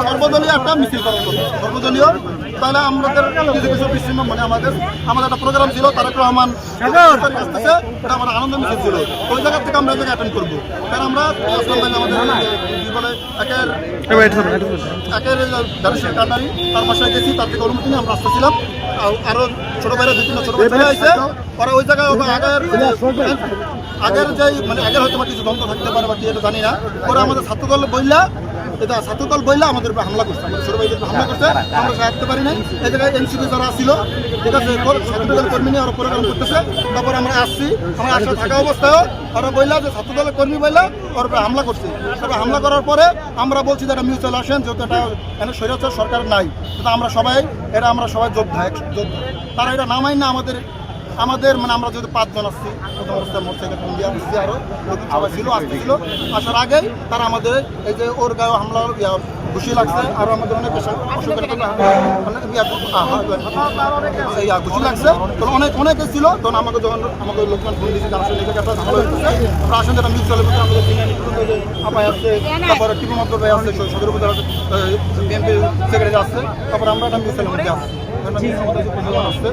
সর্বদলীয় একটা মিছিল করা সর্বদলীয়। তাহলে আমাদের কিছু কিছু বিচ্ছিন্ন মানে আমাদের একটা প্রোগ্রাম ছিল, তারেক রহমান আসতেছে, এটা আমার আনন্দ মিছিল ছিল। ওই জায়গা থেকে আমরা এই জায়গায় অ্যাটেন্ড করবো। কারণ আমরা আমাদের কি বলে একের কান্ডারি তার বাসায় গেছি, তার থেকে অনুমতি নিয়ে আমরা আসতেছিলাম। আরো ছোট ভাইরা দুই তিনটা ছোট ভাই চলে আসছে। পরে ওই জায়গায় আগের যে মানে আগের হয়তো কিছু দ্বন্দ্ব থাকতে পারে বা কি এটা জানি না। পরে আমাদের ছাত্রদল বইলা আমাদের উপরে হামলা করছে, আমাদের ছোট ভাইদের হামলা করছে, আমরা সাহায্য পারি নাই। এই জায়গায় এনসিপি যারা ছিল, ঠিক আছে, ছাত্রদলের কর্মী নিয়ে ওরা প্রোগ্রাম করতেছে। তারপর আমরা আসছি, আমরা আসলে থাকা অবস্থায়ও ওরা বইলা যে ছাত্রদলের কর্মী বইলা ওর উপরে হামলা করছে। তারপর হামলা করার পরে আমরা বলছি যে এটা মিউচুয়াল আসেন, যেহেতু এটা এখানে স্বৈরাচার সরকার নাই, কিন্তু আমরা সবাই যোদ্ধা। তারা এটা নামাই না আমাদের মানে আমরা যেহেতু 5 জন আসছি, প্রথম অবস্থায় মোটরসাইকেল ইন্ডিয়া আসছি, আরো সবাই আসতেছিল। আসার আগেই তারা আমাদের এই যে ওর গায়ে হামলা খুশি লাগছে, আরো আমাদের অনেক খুশি লাগছে। তো অনেকে ছিল, তখন আমাকে লোকমান ফোন দিয়েছে আসলে আমরা আসেন যেটা মিউচুয়ালের মধ্যে আমাদের আপায় আসছে, তারপরে টিপু মন্ত্র ভাই আসছে, সদর উপজেলা বিএনপি সেক্রেটারি আসছে। তারপরে আমরা একটা মিউচুয়ালের মধ্যে আসছি, আসছে।